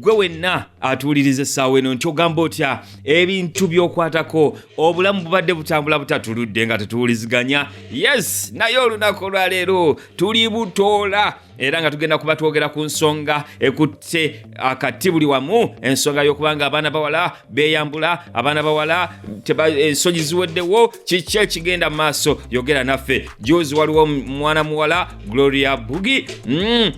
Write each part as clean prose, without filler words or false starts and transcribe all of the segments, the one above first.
gwe wenna atuuliriza essaawa eno nti ogamba otya ebintu by'okwatako obulamu bubadde butambula butatuludde nga tetuwuliziganya. Yes, naye olunaku olwaleero tuli butoola era nga tugenda kuba twogera ku nsonga ekutte akati buli wamu, ensonga y'okubanga abaana bawala beeyambula, abaana bawala ensonyi ziweddewo, kiki ekigenda mu maaso. Yogera naffe. Juzi waliwo mwana muwala Gloria Bugie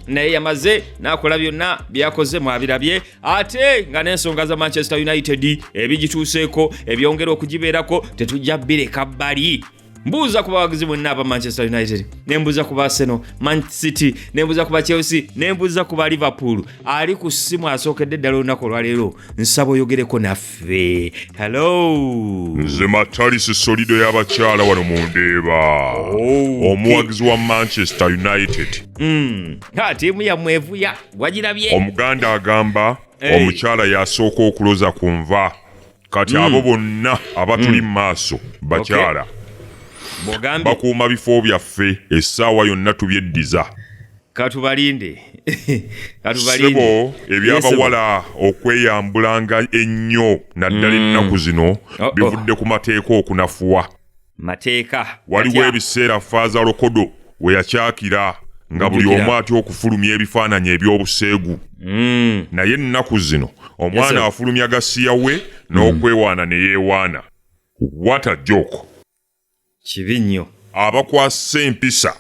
naye yamaze n'akola byonna byakoze mwabirabye, ate nga n'ensonga za Manchester United ebigituuseeko ebyongera okugibeerako tetujja bireka bbali. Mbuuza ku bawagizi bonna aba Manchester United, nembuuza ku Arsenal, Man City, nembuuza ku Chelsea, nembuuza ku Liverpool. Ali ku ssimu asookedde ddala olunaku olwaleero, nsaba oyogereko naffe. Hello. Nze Matalisi Solido y'abakyala wano mu Ndeeba. Omuwagizi wa Manchester United. Tiimu yammwe evuya, wagirabye? Omuganda agamba omukyala yasooka okuloza ku nva. Kati abo bonna abatuli mu maaso bakyala. Bakuuma bifo byaffe essaawa yonna tubyeddiza. Katubalinde. Sebo ebyabawala okweyambulanga ennyo naddala ennaku zino bivudde ku mateeka okunafuwa. Mateeka. Waliwo ebiseera Faaza Lokodo we yakyakira nga buli omu atya okufulumya ebifaananyi eby'obuseegu. Naye ennaku zino omwana afulumya gasiya we n'okwewaana ne yeewaana. What a joke. Kibi nnyo. Abakwasa empisa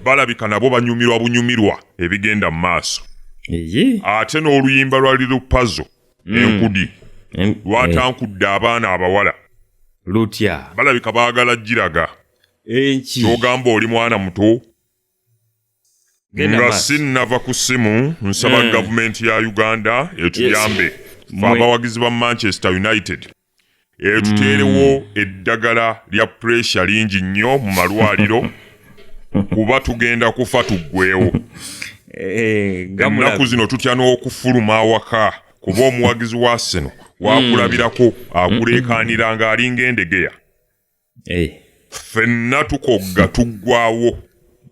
balabika nabo banyumirwa bunyumirwa ebigenda mu maaso. Ate n'oluyimba lwali lupazo enkudi lwatankudde abaana abawala lutya balabika baagala giraga enki kyogamba oli mwana muto. Nga sinnava ku ssimu nsaba gavumenti ya Uganda etuyambe fe abawagizi ba Manchester United tuteerewo eddagala lya pressure lingi nnyo mu malwaliro kuba tugenda kufa tuggweewo. Ennaku zino tutya n'okufuluma awaka kuba omuwagizi wa Arsenal waakulabirako akuleekaanira ng'alinga endegeya. Ffenna tukogga tuggwaawo.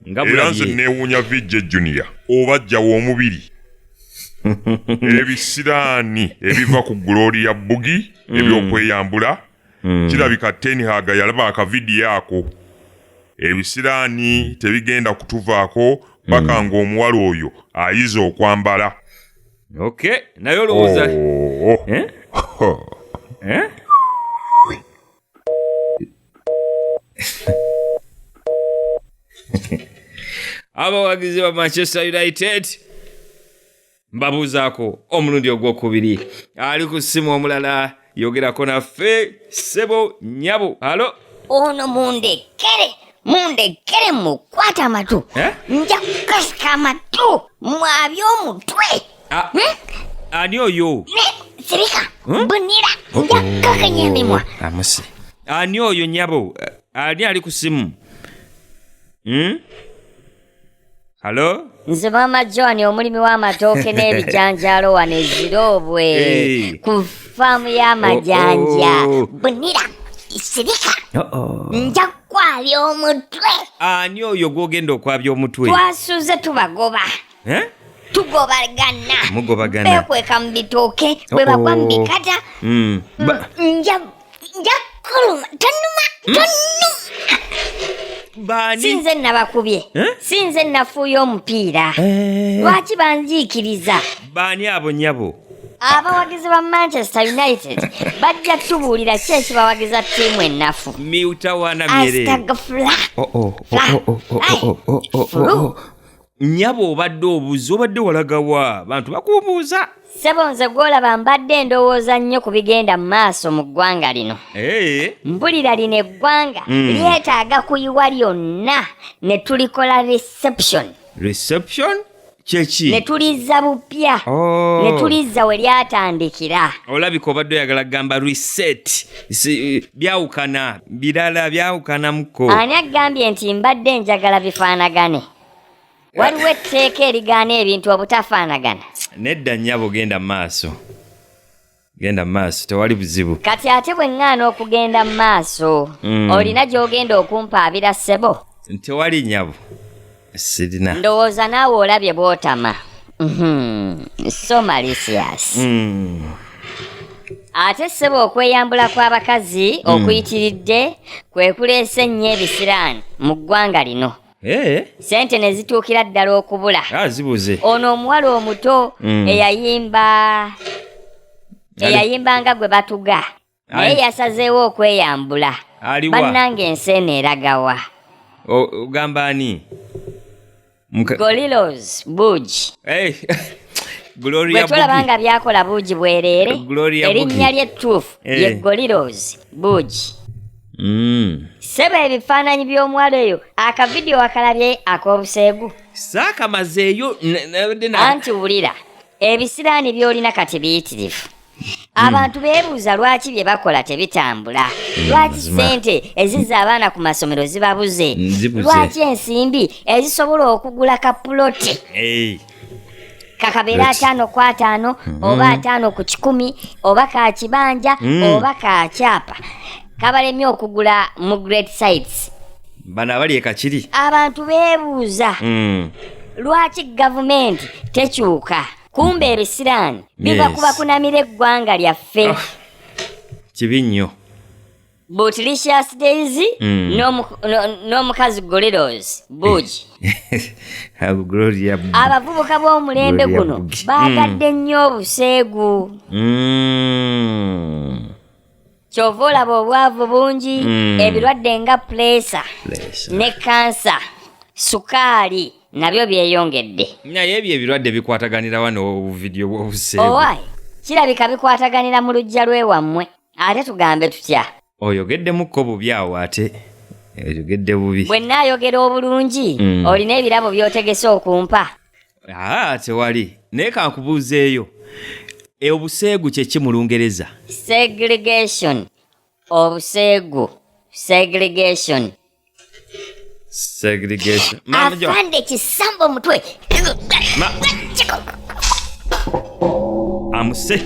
Era nze neewuunya Bugie Junior obajjawo omubiri. Ebisiraani ebiva ku Gloria Bugie ebyokweyambula kirabika Ten Hag yalaba akavidiyo ako. Ebisiraani tebigenda kutuvaako paka ng'omuwala oyo ayize okwambala. Okay, naye olowooza abawagizi ba Manchester United mbabuuzaako omulundi ogwokubiri. Ali ku ssimu omulala yogerako naffe Sebo Nyabo. Halo. Ono mundekere mukwata amatu. Nja kukasika amatu mwabyo omutwe. Ani oyo? Sirika bunira nja kakanya emimwa. Amuse. Ani oyo Nyabo? Ani ali ku ssimu? Halo? Nze Mama John omulimi w'amatooke n'ebijanjaalo wano ezirobwe ku faamu y'amajanja. Bunira sirika nja kwabya omutwe. Ani oyo gw'ogenda okwabya omutwe? Twasuze tubagoba. Tugobagana. Mugobagana. Bekweka mu bitooke bwe bagwa mu bikata. Nja kuluma tonuma. Bani? Sinze nabakubye. Sinze nafuuya omupiira. Lwaki banjiikiriza? Bani abo Nyabo? Abawagizi ba Manchester United bajja tubuulira ki ekibawagiza ttiimu ennafu. Miutawana myere. Astagfirullah. Nyabo obadde obuuza obadde walagawa bantu bakubuuza. Sebo nze gw'olaba mbadde ndowooza nnyo ku bigenda mu maaso mu ggwanga lino. Mpulira lino eggwanga lyetaaga kuyiwa lyonna ne tulikola reception. Reception? Kyeki? Ne tulizza bupya. Ne tulizza we lyatandikira. Olabika obadde oyagala gamba reset. Byawukana, birala byawukanamuko. Ani agambye nti mbadde njagala bifaanagane? Waliwo etteeka erigaana ebintu obutafaanagana. Nedda Nyabo genda maaso. Genda maaso tewali buzibu. Kati ate bwe ŋŋaana okugenda maaso olina gy'ogenda okumpaabira Sebo? Tewali Nyabo. Sirina. Ndowooza naawe olabye bw'otama. So malicious. Ate ssebo okweyambula kw'abakazi okuyitiridde kwe kuleese nnyo ebisiraani mu ggwanga lino. Sente ne zituukira ddala okubula. Zibuze. Ono omuwala omuto eyayimbanga gwe batuga naye yasazeewo okweyambula. Bannange ensi eno eragawa. Ogamba ani? Golilos Bugie. Gloria Bugie. Bwetulabanga byakola Bugie bwereere. Erinnya ly'ettuufu ye Golilos Bugie. Sebo ebifaananyi by'omuwala oyo akavidiyo akalabye ak'obuseegu. Saakamazeeyo anti wulira ebisiraani by'olina kati biyitirivu. Abantu beebuuza lwaki bye bakola tebitambula. Lwaki ssente ezizza abaana ku masomero zibabuze. Lwaki ensimbi ezisobola okugula kapuloti kakabeera 5 ku 5 oba 5 ku 10 oba ka kibanja oba ka kyapa kabalemye okugula mu great sites. Bano abali ekakiri. Abantu beebuuza lwaki gavumenti tekyuka. Kumbe ebisiraani biva kuba kunamira eggwanga lyaffe. Kibi nnyo. Bootylicious Daisy n'omukazi Golilos Bugie. Gloria. Abavubuka b'omulembe guno baagadde nnyo obuseegu. Kyova olaba obwavu bungi, ebirwadde nga pulesa ne kansa, sukaali nabyo byeyongedde. Naye ebyo ebirwadde bikwataganira wano obuvidiyo bw'obuseegu. Owaayi, kirabika bikwataganira mu luggya lw'ewammwe. Ate tugambe tutya? Oyogeddemukko bubi awo ate. Oyogedde bubi. Bwe nnaayogera obulungi, olina ebirabo by'otegese okumpa. Tewali. Naye kankubuuzeeyo. Obuseegu kye ki mu Lungereza? Segregation. Obuseegu. Segregation. Afande kisambo mutwe. Amuse.